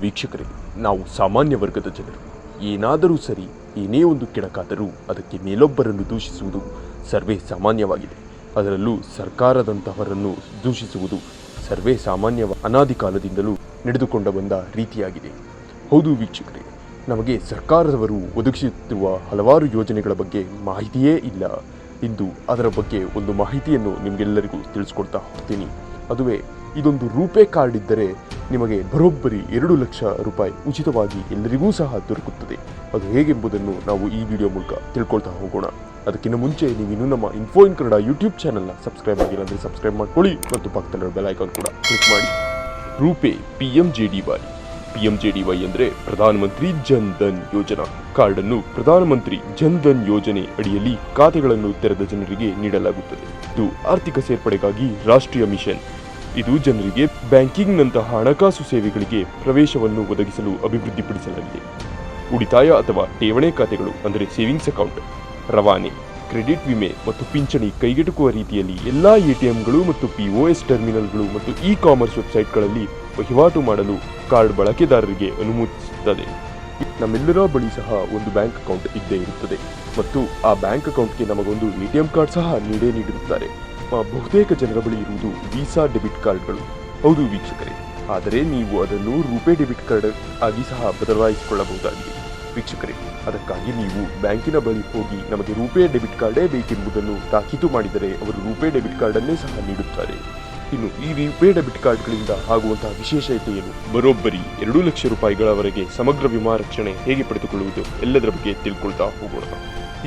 ವೀಕ್ಷಕರೇ, ನಾವು ಸಾಮಾನ್ಯ ವರ್ಗದ ಜನರು. ಏನಾದರೂ ಸರಿ, ಏನೇ ಒಂದು ಕೆಡಕಾದರೂ ಅದಕ್ಕೆ ಮೇಲೊಬ್ಬರನ್ನು ದೂಷಿಸುವುದು ಸರ್ವೇ ಸಾಮಾನ್ಯವಾಗಿದೆ. ಅದರಲ್ಲೂ ಸರ್ಕಾರದಂತಹವರನ್ನು ದೂಷಿಸುವುದು ಸರ್ವೇ ಸಾಮಾನ್ಯ ಅನಾದಿ ಕಾಲದಿಂದಲೂ ನಡೆದುಕೊಂಡು ಬಂದ ರೀತಿಯಾಗಿದೆ. ಹೌದು ವೀಕ್ಷಕರೇ, ನಮಗೆ ಸರ್ಕಾರದವರು ಒದಗಿಸುತ್ತಿರುವ ಹಲವಾರು ಯೋಜನೆಗಳ ಬಗ್ಗೆ ಮಾಹಿತಿಯೇ ಇಲ್ಲ. ಇಂದು ಅದರ ಬಗ್ಗೆ ಒಂದು ಮಾಹಿತಿಯನ್ನು ನಿಮಗೆಲ್ಲರಿಗೂ ತಿಳಿಸ್ಕೊಡ್ತಾ ಹೋಗ್ತೀನಿ. ಅದುವೇ, ಇದೊಂದು ರೂಪೇ ಕಾರ್ಡ್ ಇದ್ದರೆ ನಿಮಗೆ ಬರೋಬ್ಬರಿ 2 ಲಕ್ಷ ರೂಪಾಯಿ ಉಚಿತವಾಗಿ ಎಲ್ಲರಿಗೂ ಸಹ ದೊರಕುತ್ತದೆ. ಅದು ಹೇಗೆಂಬುದನ್ನು ನಾವು ಈ ವಿಡಿಯೋ ಮೂಲಕ ತಿಳ್ಕೊಳ್ತಾ ಹೋಗೋಣ. ಅದಕ್ಕಿಂತ ಮುಂಚೆ ನೀವು ಇನ್ನೂ ನಮ್ಮ ಇನ್ಫೋ ಇನ್ ಕನ್ನಡ ಯೂಟ್ಯೂಬ್ ಚಾನಲ್ನ ಸಬ್ಸ್ಕ್ರೈಬ್ ಆಗಿಲ್ಲ ಅಂದರೆ ಸಬ್ಸ್ಕ್ರೈಬ್ ಮಾಡ್ಕೊಳ್ಳಿ ಮತ್ತು ಪಕ್ಕದಲ್ಲಿರೋ ಬೆಲ್ ಐಕಾನ್ ಕೂಡ ಕ್ಲಿಕ್ ಮಾಡಿ. ರೂಪೇ PMJDY ಅಂದರೆ ಪ್ರಧಾನಮಂತ್ರಿ ಜನ್ ಧನ್ ಯೋಜನಾ ಕಾರ್ಡನ್ನು ಪ್ರಧಾನಮಂತ್ರಿ ಜನ್ ಧನ್ ಯೋಜನೆ ಅಡಿಯಲ್ಲಿ ಖಾತೆಗಳನ್ನು ತೆರೆದ ಜನರಿಗೆ ನೀಡಲಾಗುತ್ತದೆ. ಇದು ಆರ್ಥಿಕ ಸೇರ್ಪಡೆಗಾಗಿ ರಾಷ್ಟ್ರೀಯ ಮಿಷನ್. ಇದು ಜನರಿಗೆ ಬ್ಯಾಂಕಿಂಗ್ನಂತಹ ಹಣಕಾಸು ಸೇವೆಗಳಿಗೆ ಪ್ರವೇಶವನ್ನು ಒದಗಿಸಲು ಅಭಿವೃದ್ಧಿಪಡಿಸಲಾಗಿದೆ. ಉಳಿತಾಯ ಅಥವಾ ಠೇವಣಿ ಖಾತೆಗಳು ಅಂದರೆ ಸೇವಿಂಗ್ಸ್ ಅಕೌಂಟ್, ರವಾನೆ, ಕ್ರೆಡಿಟ್ ವಿಮೆ ಮತ್ತು ಪಿಂಚಣಿ ಕೈಗೆಟುಕುವ ರೀತಿಯಲ್ಲಿ ಎಲ್ಲಾ ಎಟಿಎಂಗಳು ಮತ್ತು POS ಟರ್ಮಿನಲ್ಗಳು ಮತ್ತು ಇ-ಕಾಮರ್ಸ್ ವೆಬ್ಸೈಟ್ಗಳಲ್ಲಿ ವಹಿವಾಟು ಮಾಡಲು ಕಾರ್ಡ್ ಬಳಕೆದಾರರಿಗೆ ಅನುಮತಿಸುತ್ತದೆ. ನಮ್ಮೆಲ್ಲರ ಬಳಿ ಸಹ ಒಂದು ಬ್ಯಾಂಕ್ ಅಕೌಂಟ್ ಇದ್ದೇ ಇರುತ್ತದೆ ಮತ್ತು ಆ ಬ್ಯಾಂಕ್ ಅಕೌಂಟ್ಗೆ ನಮಗೊಂದು ATM ಕಾರ್ಡ್ ಸಹ ನೀಡಿರುತ್ತಾರೆ. ಬಹುತೇಕ ಜನರ ಬಳಿ ಇರುವುದು ವೀಸಾ ಡೆಬಿಟ್ ಕಾರ್ಡ್ಗಳು. ಹೌದು ವೀಕ್ಷಕರೇ, ಆದರೆ ನೀವು ಅದನ್ನು ರೂಪೇ ಡೆಬಿಟ್ ಕಾರ್ಡ್ ಆಗಿ ಸಹ ಬದಲಾಯಿಸಿಕೊಳ್ಳಬಹುದಾಗಿದೆ. ವೀಕ್ಷಕರೇ, ಅದಕ್ಕಾಗಿ ನೀವು ಬ್ಯಾಂಕಿನ ಬಳಿ ಹೋಗಿ ನಮಗೆ ರೂಪೇ ಡೆಬಿಟ್ ಕಾರ್ಡೇ ಬೇಕೆಂಬುದನ್ನು ತಾಕೀತು ಮಾಡಿದರೆ ಅವರು ರೂಪೇ ಡೆಬಿಟ್ ಕಾರ್ಡ್ ಅನ್ನೇ ಸಹ ನೀಡುತ್ತಾರೆ. ಇನ್ನು ಈ ರೂಪೇ ಡೆಬಿಟ್ ಕಾರ್ಡ್ಗಳಿಂದ ಆಗುವಂತಹ ವಿಶೇಷತೆ ಏನು? ಬರೋಬ್ಬರಿ 2 ಲಕ್ಷ ರೂಪಾಯಿಗಳವರೆಗೆ ಸಮಗ್ರ ವಿಮಾ ರಕ್ಷಣೆ ಹೇಗೆ ಪಡೆದುಕೊಳ್ಳುವುದು ಎಲ್ಲದರ ಬಗ್ಗೆ ತಿಳ್ಕೊಳ್ತಾ ಹೋಗೋಣ.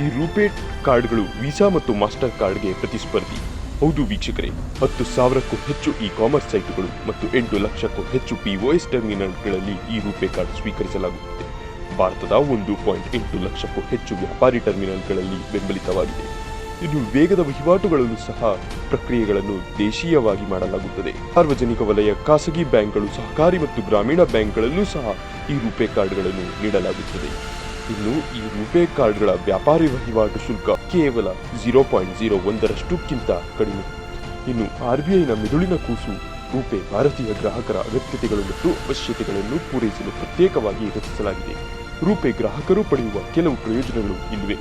ಈ ರೂಪೇ ಕಾರ್ಡ್ಗಳು ವೀಸಾ ಮತ್ತು ಮಾಸ್ಟರ್ ಕಾರ್ಡ್ಗೆ ಪ್ರತಿಸ್ಪರ್ಧಿ. ಹೌದು ವೀಕ್ಷಕರೇ, 10,000ಕ್ಕೂ ಹೆಚ್ಚು ಇ-ಕಾಮರ್ಸ್ ಸೈಟುಗಳು ಮತ್ತು 8 ಲಕ್ಷಕ್ಕೂ ಹೆಚ್ಚು POS ಟರ್ಮಿನಲ್ಗಳಲ್ಲಿ ಈ ರೂಪೇ ಕಾರ್ಡ್ ಸ್ವೀಕರಿಸಲಾಗುತ್ತದೆ. ಭಾರತದ 1.8 ಲಕ್ಷಕ್ಕೂ ಹೆಚ್ಚು ವ್ಯಾಪಾರಿ ಟರ್ಮಿನಲ್ಗಳಲ್ಲಿ ಬೆಂಬಲಿತವಾಗಿದೆ. ಇನ್ನು ವೇಗದ ವಹಿವಾಟುಗಳಲ್ಲೂ ಸಹ ಪ್ರಕ್ರಿಯೆಗಳನ್ನು ದೇಶೀಯವಾಗಿ ಮಾಡಲಾಗುತ್ತದೆ. ಸಾರ್ವಜನಿಕ ವಲಯ, ಖಾಸಗಿ ಬ್ಯಾಂಕ್ಗಳು, ಸಹಕಾರಿ ಮತ್ತು ಗ್ರಾಮೀಣ ಬ್ಯಾಂಕ್ಗಳಲ್ಲೂ ಸಹ ಈ ರೂಪೇ ಕಾರ್ಡ್ಗಳನ್ನು ನೀಡಲಾಗುತ್ತದೆ. ಇನ್ನು ಈ ರೂಪೇ ಕಾರ್ಡ್ಗಳ ವ್ಯಾಪಾರಿ ವಹಿವಾಟು ಶುಲ್ಕ ಕೇವಲ 0.01ರಷ್ಟಕ್ಕಿಂತ ಕಡಿಮೆ. ಇನ್ನು RBIನ ಮಿದುಳಿನ ಕೂಸು ರೂಪೇ ಭಾರತೀಯ ಗ್ರಾಹಕರ ಅಗತ್ಯತೆಗಳು ಮತ್ತು ಅವಶ್ಯಕತೆಗಳನ್ನು ಪೂರೈಸಲು ಪ್ರತ್ಯೇಕವಾಗಿ ರಚಿಸಲಾಗಿದೆ. ರೂಪೇ ಗ್ರಾಹಕರು ಪಡೆಯುವ ಕೆಲವು ಪ್ರಯೋಜನಗಳು ಇಲ್ಲಿವೆ.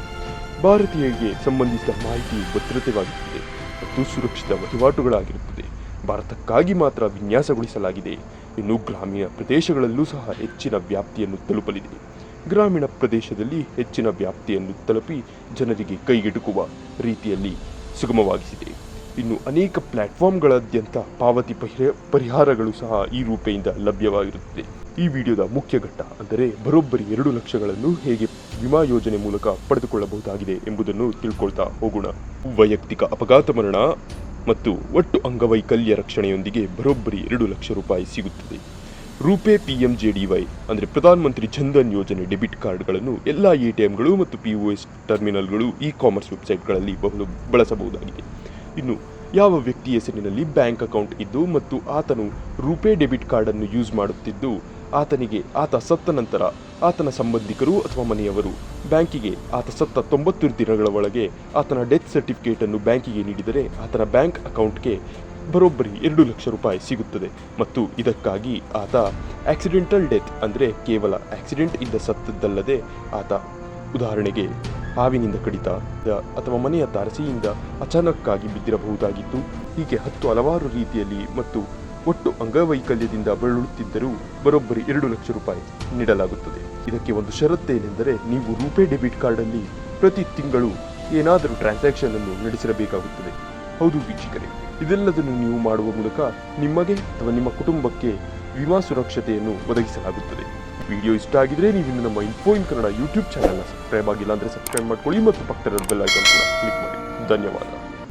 ಭಾರತೀಯರಿಗೆ ಸಂಬಂಧಿಸಿದ ಮಾಹಿತಿ ಭದ್ರತೆವಾಗಿರುತ್ತದೆ ಮತ್ತು ಸುರಕ್ಷಿತ ವಹಿವಾಟುಗಳಾಗಿರುತ್ತದೆ. ಭಾರತಕ್ಕಾಗಿ ಮಾತ್ರ ವಿನ್ಯಾಸಗೊಳಿಸಲಾಗಿದೆ. ಇನ್ನು ಗ್ರಾಮೀಣ ಪ್ರದೇಶಗಳಲ್ಲೂ ಸಹ ಹೆಚ್ಚಿನ ವ್ಯಾಪ್ತಿಯನ್ನು ತಲುಪಲಿದೆ. ಗ್ರಾಮೀಣ ಪ್ರದೇಶದಲ್ಲಿ ಹೆಚ್ಚಿನ ವ್ಯಾಪ್ತಿಯನ್ನು ತಲುಪಿ ಜನರಿಗೆ ಕೈಗೆಟುಕುವ ರೀತಿಯಲ್ಲಿ ಸುಗಮವಾಗಿಸಿದೆ. ಇನ್ನು ಅನೇಕ ಪ್ಲಾಟ್ಫಾರ್ಮ್ಗಳಾದ್ಯಂತ ಪಾವತಿ ಪರಿಹಾರಗಳು ಸಹ ಈ ರೂಪೆಯಿಂದ ಲಭ್ಯವಾಗಿರುತ್ತದೆ. ಈ ವಿಡಿಯೋದ ಮುಖ್ಯ ಘಟ್ಟ ಅಂದರೆ ಬರೋಬ್ಬರಿ 2 ಲಕ್ಷಗಳನ್ನು ಹೇಗೆ ವಿಮಾ ಯೋಜನೆ ಮೂಲಕ ಪಡೆದುಕೊಳ್ಳಬಹುದಾಗಿದೆ ಎಂಬುದನ್ನು ತಿಳ್ಕೊಳ್ತಾ ಹೋಗೋಣ. ವೈಯಕ್ತಿಕ ಅಪಘಾತ ಮರಣ ಮತ್ತು ಒಟ್ಟು ಅಂಗವೈಕಲ್ಯ ರಕ್ಷಣೆಯೊಂದಿಗೆ ಬರೋಬ್ಬರಿ 2 ಲಕ್ಷ ರೂಪಾಯಿ ಸಿಗುತ್ತದೆ. ರೂಪೇ PMJDY ಅಂದರೆ ಪ್ರಧಾನಮಂತ್ರಿ ಜನ್ ಧನ್ ಯೋಜನೆ ಡೆಬಿಟ್ ಕಾರ್ಡ್ಗಳನ್ನು ಎಲ್ಲ ATMಗಳು ಮತ್ತು POS ಟರ್ಮಿನಲ್ಗಳು, ಇ-ಕಾಮರ್ಸ್ ವೆಬ್ಸೈಟ್ಗಳಲ್ಲಿ ಬಳಸಬಹುದಾಗಿದೆ. ಇನ್ನು ಯಾವ ವ್ಯಕ್ತಿ ಹೆಸರಿನಲ್ಲಿ ಬ್ಯಾಂಕ್ ಅಕೌಂಟ್ ಇದ್ದು ಮತ್ತು ಆತನು ರೂಪೇ ಡೆಬಿಟ್ ಕಾರ್ಡ್ ಅನ್ನು ಯೂಸ್ ಮಾಡುತ್ತಿದ್ದು ಆತ ಸತ್ತ ನಂತರ ಆತನ ಸಂಬಂಧಿಕರು ಅಥವಾ ಮನೆಯವರು ಬ್ಯಾಂಕಿಗೆ ಆತ ಸತ್ತ 90 ದಿನಗಳ ಒಳಗೆ ಆತನ ಡೆತ್ ಸರ್ಟಿಫಿಕೇಟ್ ಅನ್ನು ಬ್ಯಾಂಕಿಗೆ ನೀಡಿದರೆ ಆತನ ಬ್ಯಾಂಕ್ ಅಕೌಂಟ್ಗೆ ಬರೋಬ್ಬರಿ 2 ಲಕ್ಷ ರೂಪಾಯಿ ಸಿಗುತ್ತದೆ. ಮತ್ತು ಇದಕ್ಕಾಗಿ ಆತ ಆಕ್ಸಿಡೆಂಟಲ್ ಡೆತ್ ಅಂದರೆ ಕೇವಲ ಆಕ್ಸಿಡೆಂಟ್ ಇಂದ ಸತ್ತದ್ದಲ್ಲದೆ ಆತ ಉದಾಹರಣೆಗೆ ಹಾವಿನಿಂದ ಕಡಿತ ಅಥವಾ ಮನೆಯ ತಾರಸಿಯಿಂದ ಅಚಾನಕ್ಕಾಗಿ ಬಿದ್ದಿರಬಹುದಾಗಿದ್ದು, ಹೀಗೆ ಹಲವಾರು ರೀತಿಯಲ್ಲಿ ಮತ್ತು ಒಟ್ಟು ಅಂಗವೈಕಲ್ಯದಿಂದ ಬಳಲುತ್ತಿದ್ದರೂ ಬರೋಬ್ಬರಿ 2 ಲಕ್ಷ ರೂಪಾಯಿ ನೀಡಲಾಗುತ್ತದೆ. ಇದಕ್ಕೆ ಒಂದು ಷರತ್ತೇನೆಂದರೆ ನೀವು ರೂಪೇ ಡೆಬಿಟ್ ಕಾರ್ಡಲ್ಲಿ ಪ್ರತಿ ತಿಂಗಳು ಏನಾದರೂ ಟ್ರಾನ್ಸಾಕ್ಷನ್ ಅನ್ನು ನಡೆಸಿರಬೇಕಾಗುತ್ತದೆ. ಹೌದು ವೀಕ್ಷಕರೇ, ಇದೆಲ್ಲದನ್ನು ನೀವು ಮಾಡುವ ಮೂಲಕ ನಿಮಗೆ ಅಥವಾ ನಿಮ್ಮ ಕುಟುಂಬಕ್ಕೆ ವಿಮಾ ಸುರಕ್ಷತೆಯನ್ನು ಒದಗಿಸಲಾಗುತ್ತದೆ. ವಿಡಿಯೋ ಇಷ್ಟ ಆಗಿದ್ರೆ ನೀವು ನಮ್ಮ ಇನ್ಫೋ ಇನ್ ಕನ್ನಡ ಯೂಟ್ಯೂಬ್ ಚಾನಲ್ನ ಸಬ್ಸ್ಕ್ರೈಬ್ ಆಗಿಲ್ಲ ಅಂದರೆ ಸಬ್ಸ್ಕ್ರೈಬ್ ಮಾಡ್ಕೊಳ್ಳಿ ಮತ್ತು ಪಕ್ಕದ ಬೆಲ್ ಐಕಾನ್ ಕೂಡ ಕ್ಲಿಕ್ ಮಾಡಿ. ಧನ್ಯವಾದ.